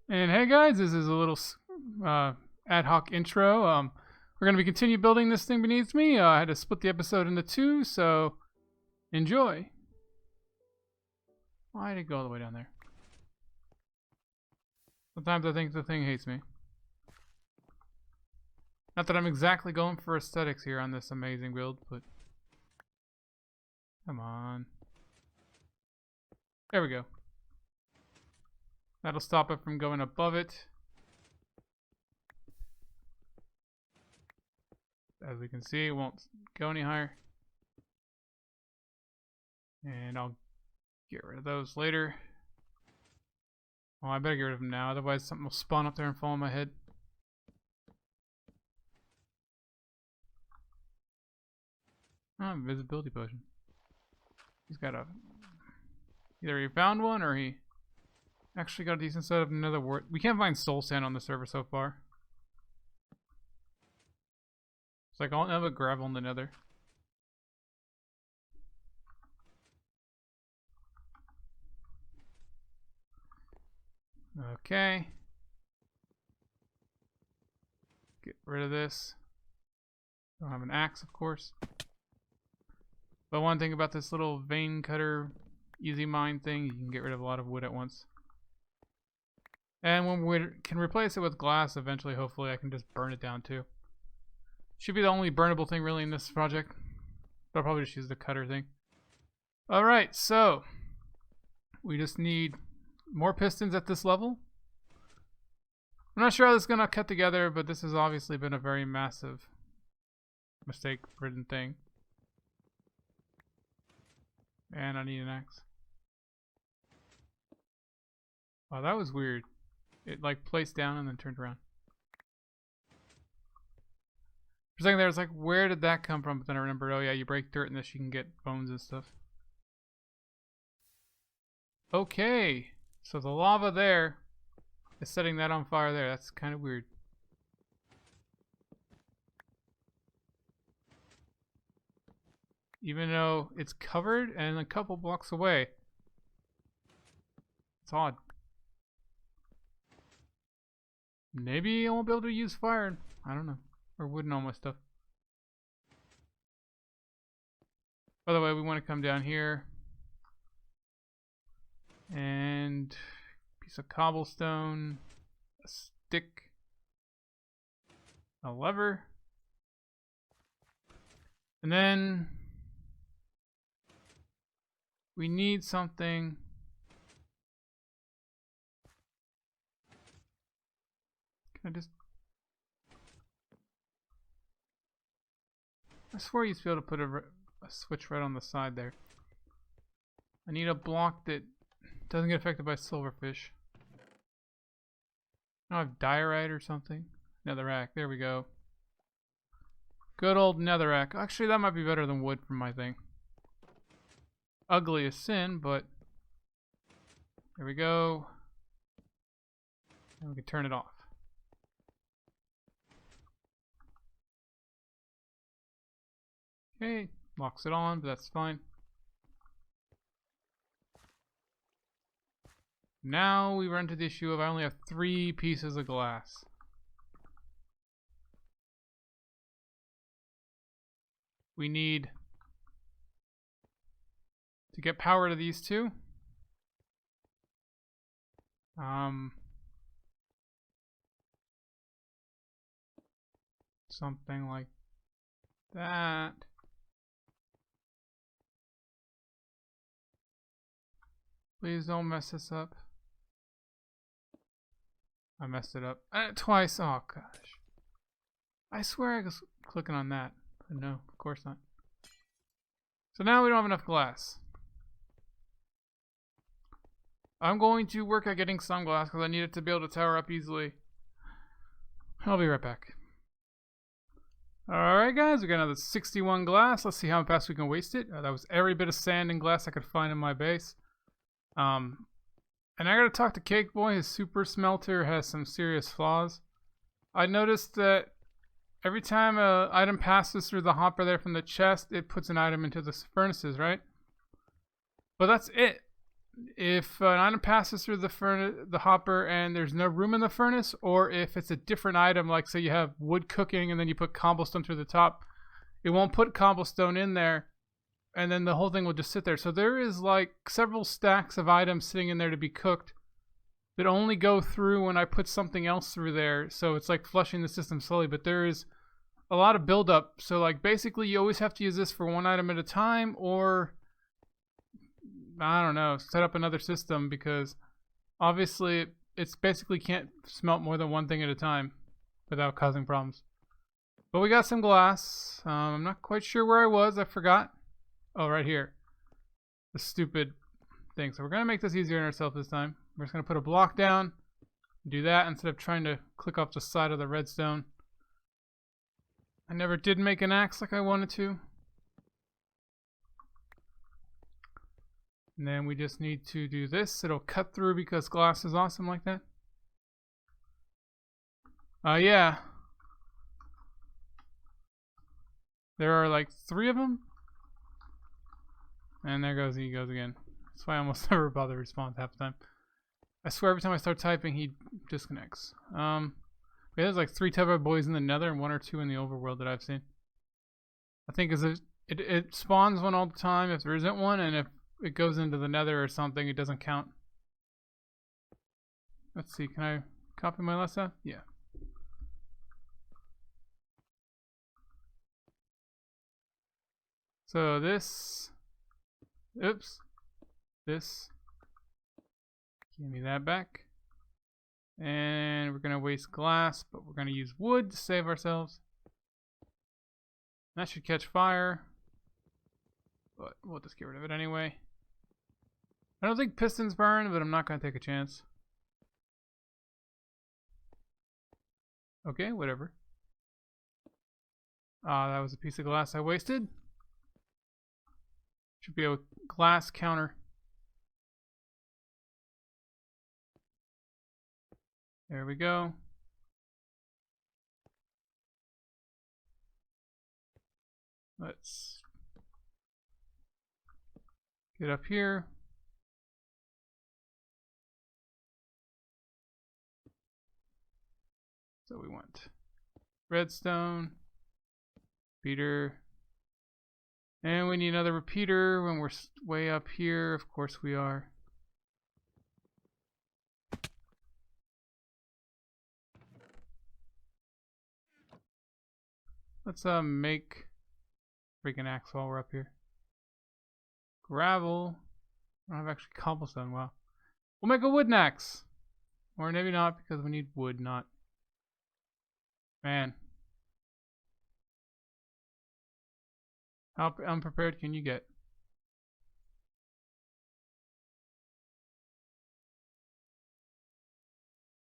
And hey guys, this is a little ad hoc intro. We're going to continue building this thing beneath me. I had to split the episode into two, so enjoy. Why did it go all the way down there? Sometimes I think the thing hates me. Not that I'm exactly going for aesthetics here on this amazing build, but come on. There we go. That'll stop it from going above it. As we can see, it won't go any higher. And I'll get rid of those later. Well, I better get rid of them now, otherwise something will spawn up there and fall on my head. Oh, invisibility potion. He's got a... Either he found one or he actually got a decent set of another word. We can't find soul sand on the server so far. It's like all nothing but gravel in the nether. Okay. Get rid of this. Don't have an axe, of course. But one thing about this little vein cutter easy mine thing, you can get rid of a lot of wood at once. And when we can replace it with glass eventually, hopefully I can just burn it down too. Should be the only burnable thing really in this project. But I'll probably just use the cutter thing. Alright, so we just need more pistons at this level. I'm not sure how this is going to cut together, but this has obviously been a very massive mistake-ridden thing. And I need an axe. Wow, that was weird. It like placed down and then turned around. For a second there, I was like, where did that come from? But then I remembered, oh yeah, you break dirt in this, you can get bones and stuff. Okay, so the lava there is setting that on fire there. That's kind of weird. Even though it's covered and a couple blocks away. It's odd. Maybe I won't be able to use fire. I don't know. Or wood and all my stuff. By the way, we want to come down here. And a piece of cobblestone. A stick. A lever. And then we need something. Can I just... I swear you used to be able to put a switch right on the side there. I need a block that doesn't get affected by silverfish. I have diorite or something. Netherrack, there we go. Good old netherrack. Actually, that might be better than wood for my thing. Ugly as sin, but there we go. And we can turn it off. Okay, locks it on, but that's fine. Now we run into the issue of I only have 3 pieces of glass. We need to get power to these two. Something like that. Please don't mess this up. I messed it up. Twice. Oh gosh. I swear I was clicking on that. But no, of course not. So now we don't have enough glass. I'm going to work at getting some glass because I need it to be able to tower up easily. I'll be right back. Alright guys, we got another 61 glass. Let's see how fast we can waste it. That was every bit of sand and glass I could find in my base. And I gotta talk to Cake Boy. His super smelter has some serious flaws. I noticed that every time an item passes through the hopper there from the chest, it puts an item into the furnaces, right? But that's it. if an item passes through the hopper and there's no room in the furnace, or if it's a different item, like say you have wood cooking and then you put cobblestone through the top, it won't put cobblestone in there, and then the whole thing will just sit there. So there is like several stacks of items sitting in there to be cooked that only go through when I put something else through there. So it's like flushing the system slowly, but there is a lot of buildup. So like basically you always have to use this for one item at a time, or I don't know, set up another system, because obviously it's basically can't smelt more than one thing at a time without causing problems. But we got some glass. I'm not quite sure where I was. I forgot. Oh, right here. The stupid thing. So we're going to make this easier on ourselves this time. We're just going to put a block down. Do that instead of trying to click off the side of the redstone. I never did make an axe like I wanted to. And then we just need to do this. It'll cut through because glass is awesome like that. Yeah. There are like 3 of them. And there goes he goes again. That's why I almost never bother to respond half the time. I swear every time I start typing he disconnects. Yeah, there's like 3 type of boys in the nether and 1 or 2 in the overworld that I've seen. I think it spawns one all the time if there isn't one, and if it goes into the nether or something, it doesn't count. Let's see, can I copy my last stuff? Yeah. So this, oops, this, give me that back. And we're gonna waste glass, but we're gonna use wood to save ourselves. That should catch fire, but we'll just get rid of it anyway. I don't think pistons burn, but I'm not gonna take a chance. Okay, whatever. That was a piece of glass I wasted. Should be a glass counter. There we go. Let's get up here. So we want redstone, repeater, and we need another repeater when we're way up here. Of course we are. Let's make freaking axe while we're up here. Gravel. I don't have actually cobblestone. Wow. We'll make a wooden axe. Or maybe not, because we need wood, not. Man. How unprepared can you get?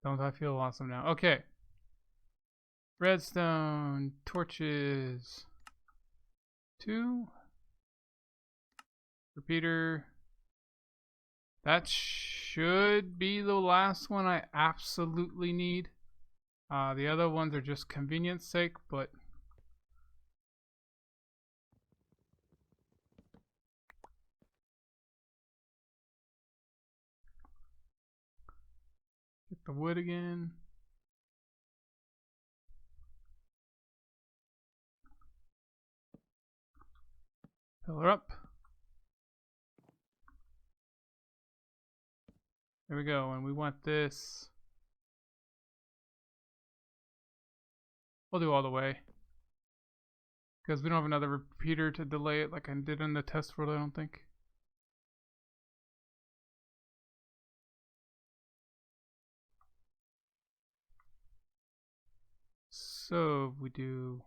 Don't I feel awesome now? Okay. Redstone, torches, 2, repeater. That should be the last one I absolutely need. The other ones are just convenience sake, but get the wood again. Pillar up. There we go, and we want this. We'll do all the way, because we don't have another repeater to delay it like I did in the test world, I don't think. So we do.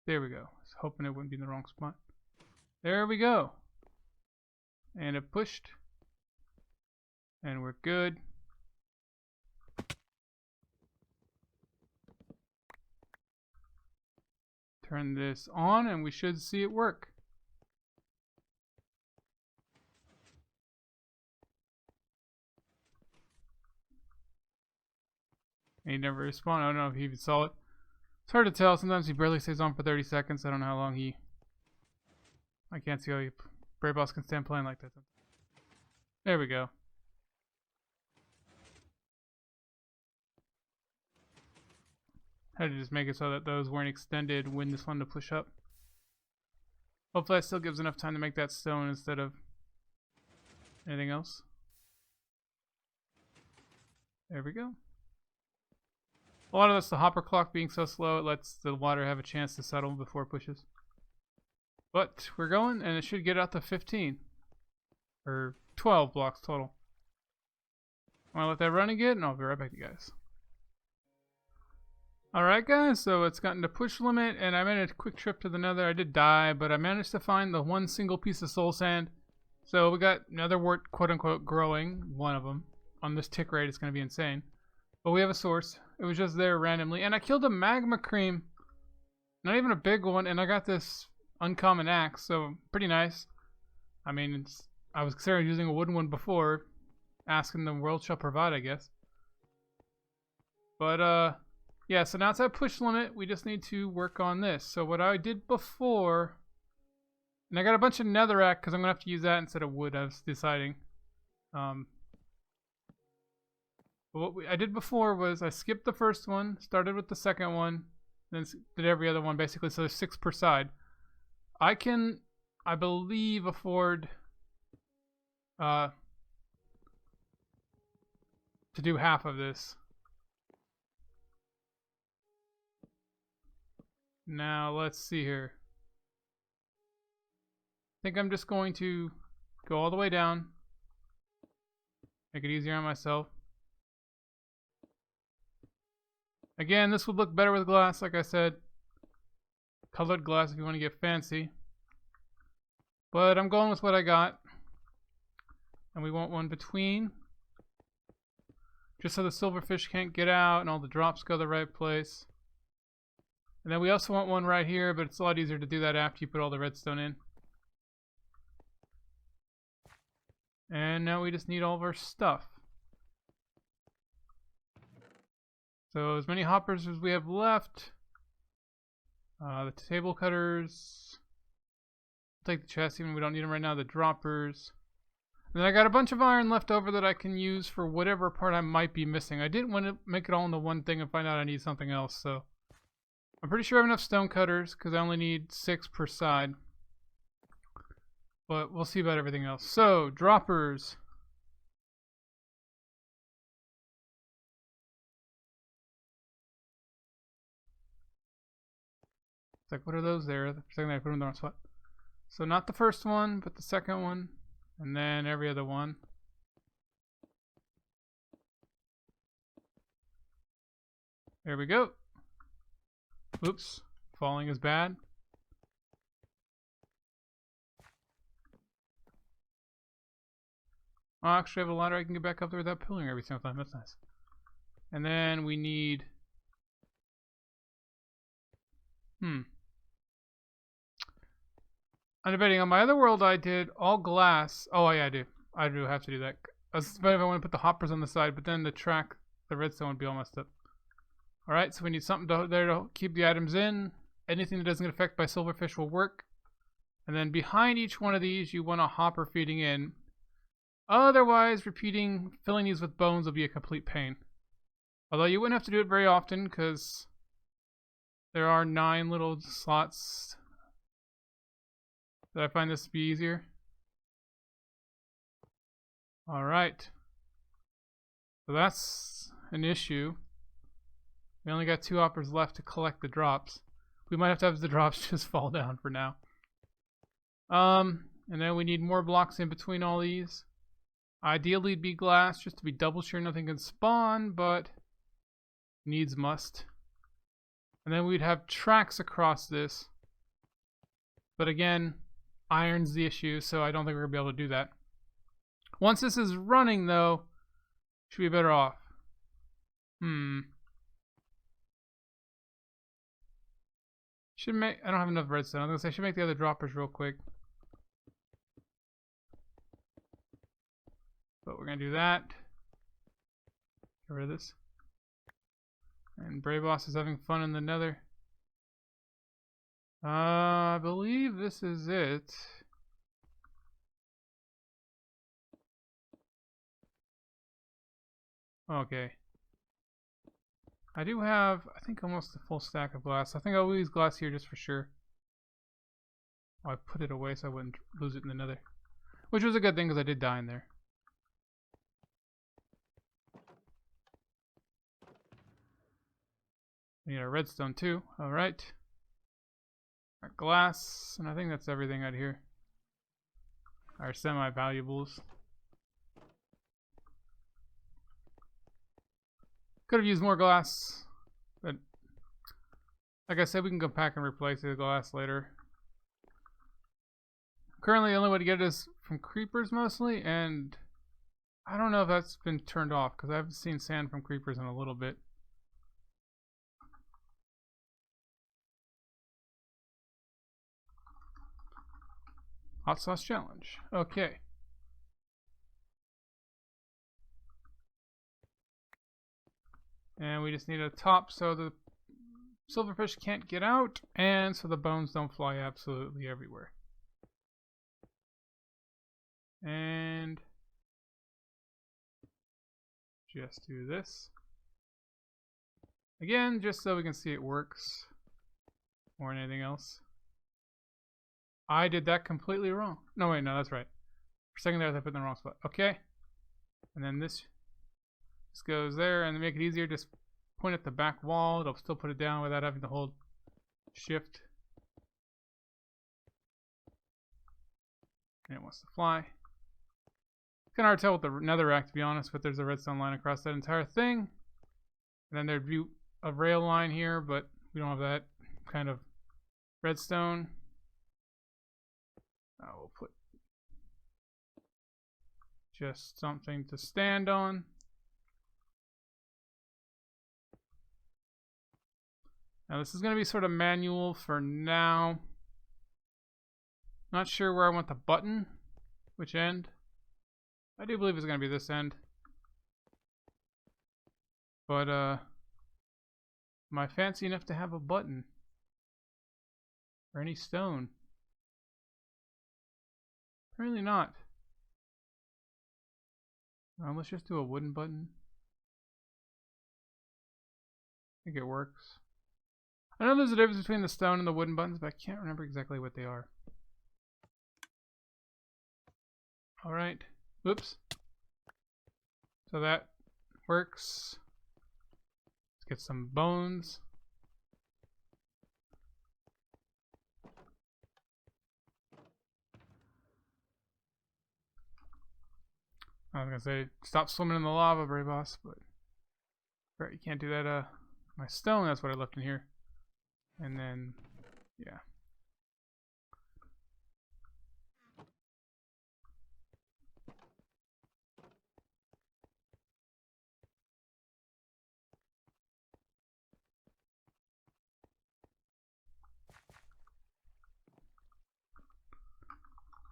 There we go. I was hoping it wouldn't be in the wrong spot. There we go. And it pushed. And we're good. Turn this on and we should see it work. And he never responded. I don't know if he even saw it. It's hard to tell. Sometimes he barely stays on for 30 seconds. I don't know how long he... I can't see how Brave Boss can stand playing like that. There we go. Had to just make it so that those weren't extended when this one to push up. Hopefully that still gives enough time to make that stone instead of anything else. There we go. A lot of that's the hopper clock being so slow, it lets the water have a chance to settle before it pushes. But we're going, and it should get out to 15. Or 12 blocks total. I'm gonna let that run again, and I'll be right back to you guys. Alright guys, so it's gotten to push limit, and I made a quick trip to the nether. I did die, but I managed to find the one single piece of soul sand. So we got nether wart, quote unquote, growing, one of them. On this tick rate, it's going to be insane. But we have a source. It was just there randomly. And I killed a magma cream. Not even a big one, and I got this uncommon axe, so pretty nice. I mean, I was considering using a wooden one before. Asking the world shall provide, I guess. But, yeah, so now it's at push limit. We just need to work on this. So what I did before, and I got a bunch of netherrack because I'm gonna have to use that instead of wood. I was deciding. But what I did before was I skipped the first one, started with the second one, then did every other one basically. So there's 6 per side. I can, I believe, afford to do half of this. Now, let's see here. I think I'm just going to go all the way down. Make it easier on myself. Again, this would look better with glass, like I said. Colored glass if you want to get fancy. But I'm going with what I got. And we want one between. Just so the silverfish can't get out and all the drops go the right place. And then we also want one right here, but it's a lot easier to do that after you put all the redstone in. And now we just need all of our stuff. So as many hoppers as we have left. The table cutters. Take the chest, even if we don't need them right now. The droppers. And then I got a bunch of iron left over that I can use for whatever part I might be missing. I didn't want to make it all into one thing and find out I need something else, so. I'm pretty sure I have enough stone cutters because I only need 6 per side. But we'll see about everything else. So, droppers. It's like, what are those there? The second I put them in the wrong spot. So not the first one, but the second one. And then every other one. There we go. Oops. Falling is bad. Oh, actually I have a ladder I can get back up there without pulling every single time. That's nice. And then we need... I'm debating. On my other world I did all glass. Oh yeah, I do. I do have to do that. I was debating if I want to put the hoppers on the side, but then the redstone would be all messed up. Alright, so we need something there to keep the items in. Anything that doesn't get affected by silverfish will work. And then behind each one of these, you want a hopper feeding in. Otherwise, filling these with bones will be a complete pain. Although you wouldn't have to do it very often, because there are 9 little slots. Did I find this to be easier? Alright. So that's an issue. We only got 2 hoppers left to collect the drops. We might have the drops just fall down for now. And then we need more blocks in between all these. Ideally it'd be glass just to be double sure nothing can spawn, but needs must. And then we'd have tracks across this. But again, iron's the issue, so I don't think we're gonna be able to do that. Once this is running though, should be better off. Should make, I don't have enough redstone. I was gonna say I should make the other droppers real quick. But we're gonna do that. Get rid of this. And Bravos is having fun in the nether. I believe this is it. Okay. I do have, I think, almost a full stack of glass. I think I'll use glass here just for sure. Oh, I put it away so I wouldn't lose it in the nether. Which was a good thing because I did die in there. We need our redstone too. Alright. Our glass. And I think that's everything out here. Our semi-valuables. Could have used more glass. But like I said, we can go back and replace the glass later. Currently, the only way to get it is from creepers mostly. And I don't know if that's been turned off because I haven't seen sand from creepers in a little bit. Hot sauce challenge. Okay. And we just need a top so the silverfish can't get out, and so the bones don't fly absolutely everywhere. And just do this. Again, just so we can see it works more than anything else. I did that completely wrong. No, wait, no, that's right. For a second there, I put it in the wrong spot. Okay. And then this goes there, and to make it easier, just point at the back wall. It'll still put it down without having to hold shift. And it wants to fly. It's kind of hard to tell with the netherrack, to be honest, but there's a redstone line across that entire thing. And then there'd be a rail line here, but we don't have that kind of redstone. We'll put just something to stand on. Now this is going to be sort of manual for now. Not sure where I want the button, which end. I do believe it's going to be this end. But am I fancy enough to have a button? Or any stone? Apparently not. Let's just do a wooden button. I think it works. I know there's a difference between the stone and the wooden buttons, but I can't remember exactly what they are. Alright. Oops. So that works. Let's get some bones. I was gonna say, stop swimming in the lava, Brave Boss, but right, you can't do that. My stone, that's what I left in here. And then, yeah.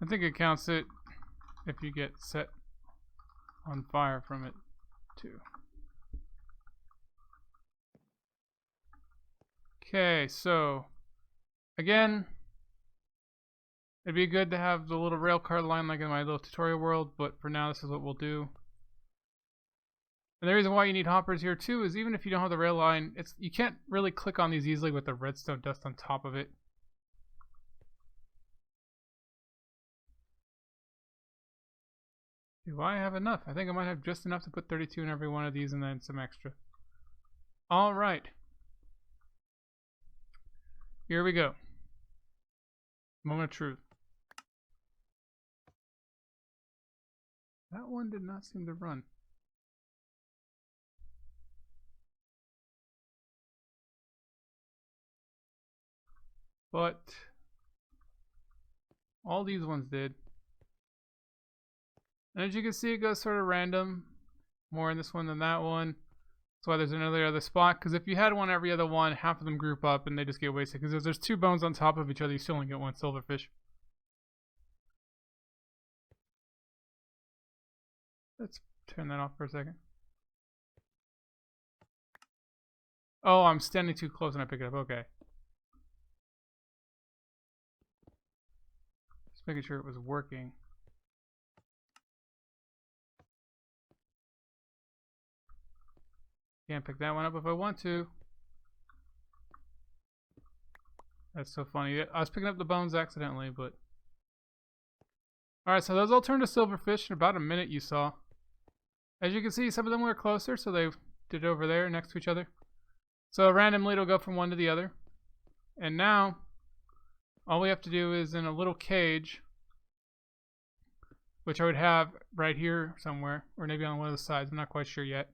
I think it counts it if you get set on fire from it too. Okay, so again, it'd be good to have the little rail car line like in my little tutorial world, but for now this is what we'll do. And the reason why you need hoppers here too is even if you don't have the rail line, you can't really click on these easily with the redstone dust on top of it. Do I have enough? I think I might have just enough to put 32 in every one of these and then some extra. Alright. Here we go. Moment of truth. That one did not seem to run. But all these ones did. And as you can see, it goes sort of random. More in this one than that one. That's why there's another other spot. Because if you had one every other one, half of them group up and they just get wasted. Because if there's two bones on top of each other, you still only get one silverfish. Let's turn that off for a second. Oh, I'm standing too close and I pick it up. Okay. Just making sure it was working. Can't pick that one up if I want to. That's so funny. I was picking up the bones accidentally, but... Alright, so those all turned to silverfish in about a minute, you saw. As you can see, some of them were closer, so they did it over there next to each other. So randomly it'll go from one to the other. And now, all we have to do is in a little cage, which I would have right here somewhere, or maybe on one of the sides, I'm not quite sure yet.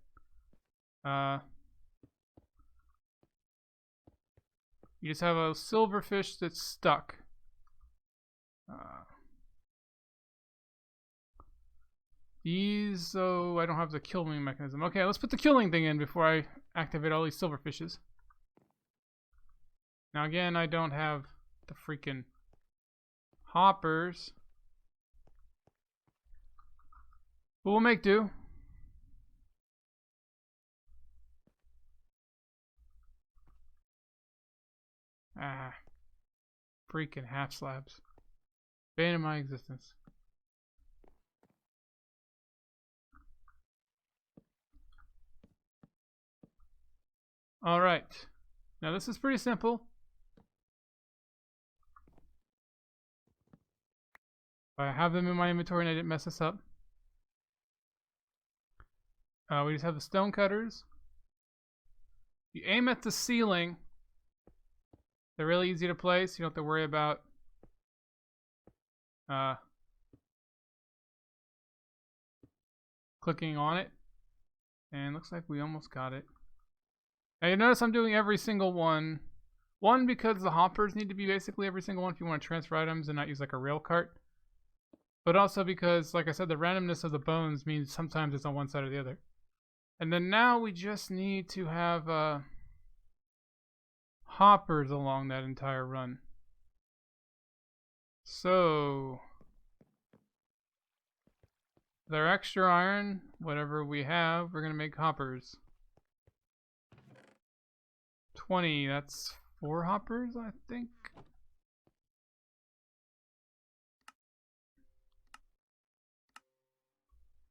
You just have a silverfish that's stuck. These, I don't have the killing mechanism. Okay, let's put the killing thing in before I activate all these silverfishes. Now again, I don't have the freaking hoppers. But we'll make do. Ah. Freaking half slabs. Bane of my existence. Alright. Now this is pretty simple. I have them in my inventory and I didn't mess this up. We just have the stone cutters. You aim at the ceiling. They're really easy to place. You don't have to worry about clicking on it. And looks like we almost got it. Now you notice I'm doing every single one. One, because the hoppers need to be basically every single one if you want to transfer items and not use like a rail cart. But also because, like I said, the randomness of the bones means sometimes it's on one side or the other. And then now we just need to have hoppers along that entire run. So, with our extra iron, whatever we have, we're going to make hoppers. 20, that's 4 hoppers, I think.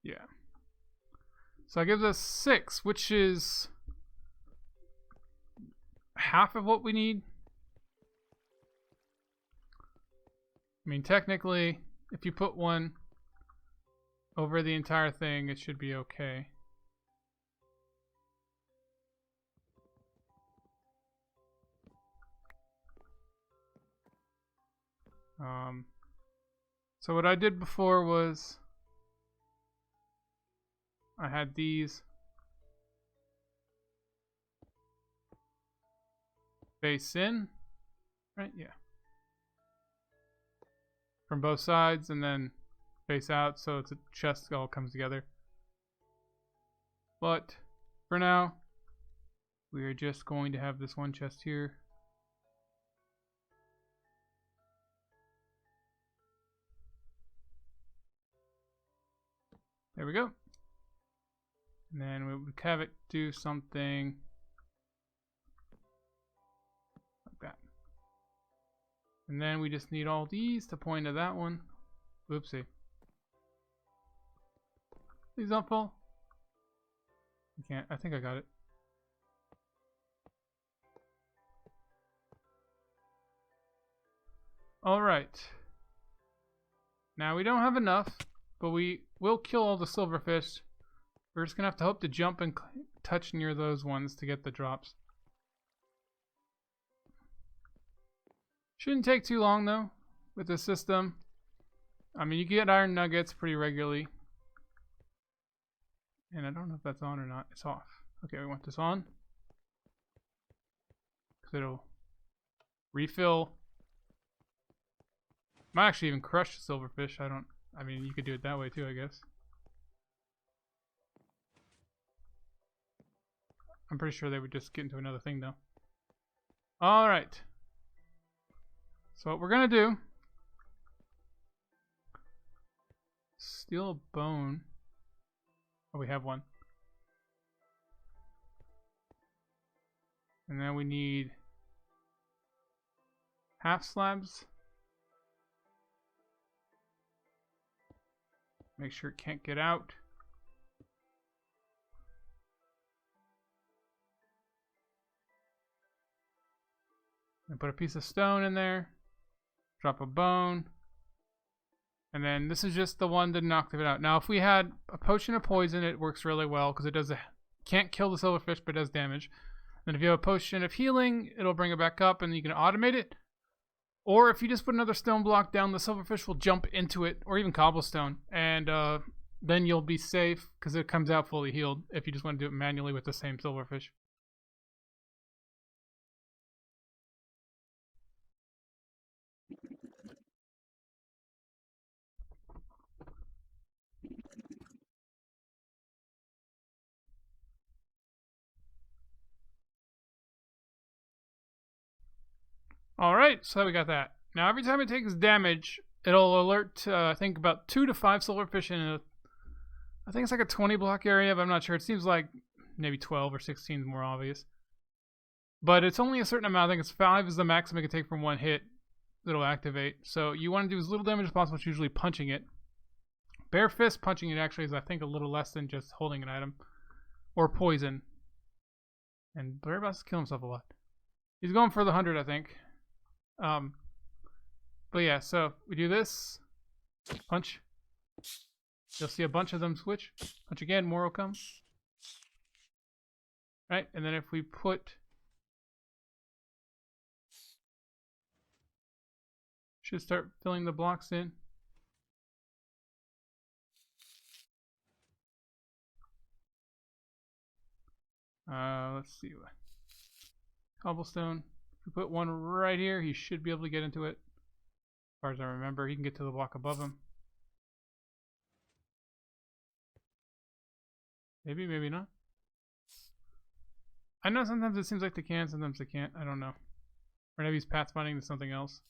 Yeah. So that gives us 6, which is half of what we need. I mean, technically, if you put one over the entire thing, it should be okay. So what I did before was I had these face in, right? Yeah. From both sides and then face out, so it's a chest all comes together. But for now, we are just going to have this one chest here. There we go. And then we would have it do something like that. And then we just need all these to point to that one. Oopsie. Please don't fall. I can't. I think I got it. Alright. Now we don't have enough, but we will kill all the silverfish. We're just gonna have to hope to jump and touch near those ones to get the drops. Shouldn't take too long though with this system. I mean, you get iron nuggets pretty regularly. And I don't know if that's on or not. It's off. Okay, we want this on. Because it'll refill. Might actually even crush the silverfish. I mean, you could do it that way too, I guess. I'm pretty sure they would just get into another thing though. Alright. So what we're gonna do, steal a bone. Oh, we have one. And then we need half slabs. Make sure it can't get out. And put a piece of stone in there. Drop a bone. And then this is just the one that knocked it out. Now, if we had a potion of poison, it works really well because it does can't kill the silverfish, but does damage. Then if you have a potion of healing, it'll bring it back up, and you can automate it. Or if you just put another stone block down, the silverfish will jump into it, or even cobblestone, and then you'll be safe because it comes out fully healed. If you just want to do it manually with the same silverfish. Alright, so we got that. Now every time it takes damage, it'll alert, I think, about 2 to 5 silverfish in a, I think it's like a 20 block area, but I'm not sure. It seems like maybe 12 or 16 is more obvious. But it's only a certain amount. I think it's 5 is the maximum it can take from one hit that'll activate. So you want to do as little damage as possible. It's usually punching it. Bare fist punching it actually is, I think, a little less than just holding an item. Or poison. And Blair about to kill himself a lot. He's going for the 100, I think. But yeah, so we do this. Punch. You'll see a bunch of them switch. Punch again, more will come. Right, and then if we put... Should start filling the blocks in. Let's see. Cobblestone. If we put one right here, he should be able to get into it. As far as I remember, he can get to the block above him. Maybe, maybe not. I know sometimes it seems like they can, sometimes they can't. I don't know. Or maybe he's pathfinding to something else.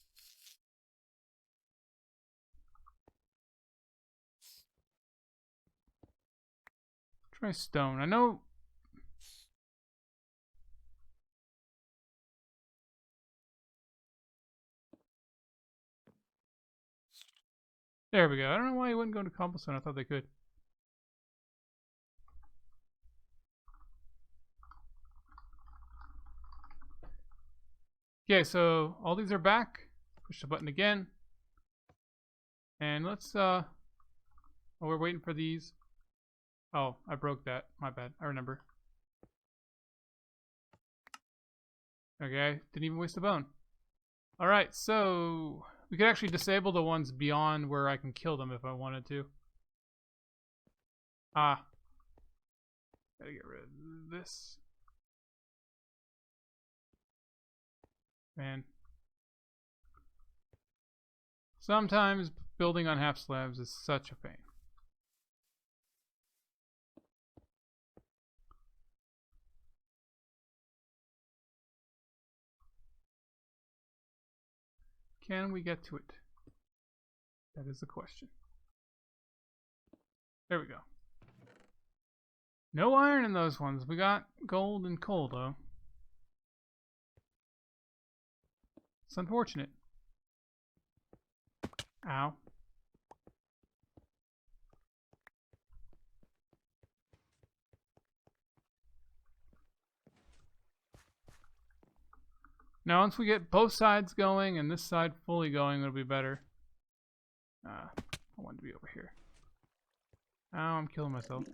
Try stone. I know... There we go. I don't know why he wouldn't go to cobblestone. I thought they could. Okay, so all these are back. Push the button again. And let's, oh, we're waiting for these. Oh, I broke that. My bad. I remember. Okay, didn't even waste a bone. Alright, so we could actually disable the ones beyond where I can kill them if I wanted to. Ah. Gotta get rid of this. Man. Sometimes building on half slabs is such a pain. Can we get to it? That is the question. There we go. No iron in those ones. We got gold and coal, though. It's unfortunate. Ow. Now, once we get both sides going and this side fully going, it'll be better. I want to be over here. Ow, I'm killing myself.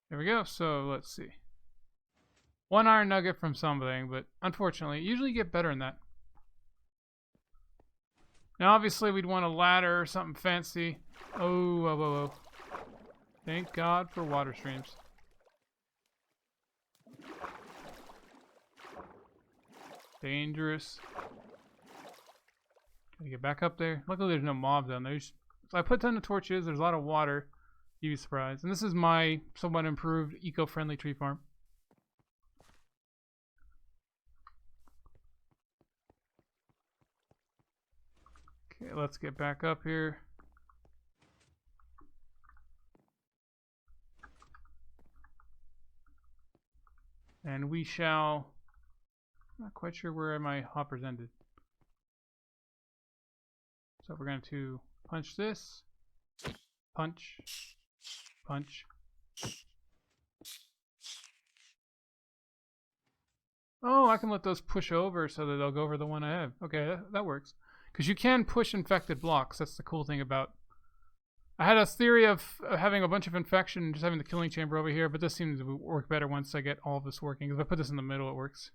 There we go. So, let's see. 1 iron nugget from something, but unfortunately, you usually get better than that. Now, obviously, we'd want a ladder or something fancy. Oh, whoa, whoa, whoa. Thank God for water streams. Dangerous. Gotta get back up there. Luckily, there's no mobs down there. So I put a ton of torches. There's a lot of water. You'd be surprised. And this is my somewhat improved eco-friendly tree farm. Okay, let's get back up here. And we shall... I'm not quite sure where my hoppers ended. So we're going to punch this. Punch. Punch. Oh, I can let those push over so that they'll go over the one I have. Okay, that works. Because you can push infected blocks. That's the cool thing about... I had a theory of having a bunch of infection and just having the killing chamber over here, but this seems to work better once I get all of this working. If I put this in the middle, it works.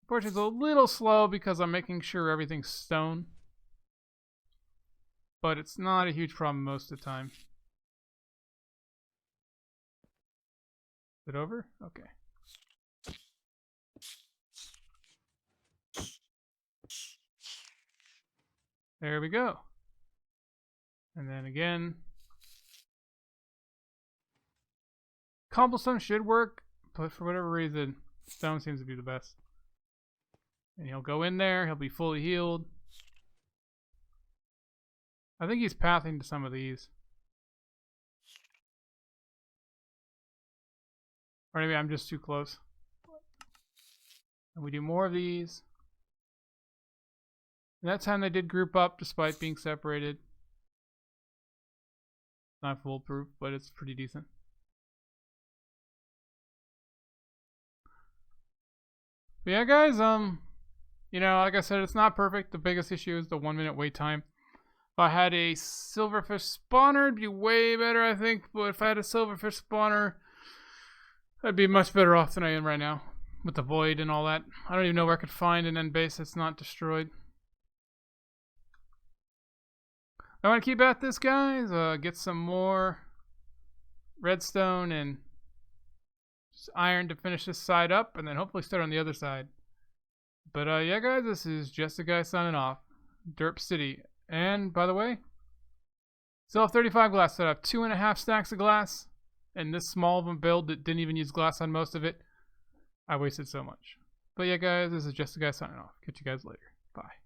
Unfortunately, it's a little slow because I'm making sure everything's stone. But it's not a huge problem most of the time. Is it over? Okay. There we go. And then again. Cobblestone should work, but for whatever reason, stone seems to be the best. And he'll go in there, he'll be fully healed. I think he's pathing to some of these. Or maybe I'm just too close. And we do more of these. And that time they did group up despite being separated. Not foolproof, but it's pretty decent. But yeah, guys, you know, like I said, it's not perfect. The biggest issue is the 1 minute wait time. If I had a silverfish spawner, it'd be way better, I think. But if I had a silverfish spawner, I'd be much better off than I am right now. With the void and all that. I don't even know where I could find an end base that's not destroyed. I want to keep at this, guys. Get some more redstone and iron to finish this side up, and then hopefully start on the other side. But yeah, guys, this is Justa Guy signing off. Derp City. And by the way, still have 35 glass. So I have 2.5 stacks of glass, and this small of a build that didn't even use glass on most of it. I wasted so much. But yeah, guys, this is Justa Guy signing off. Catch you guys later. Bye.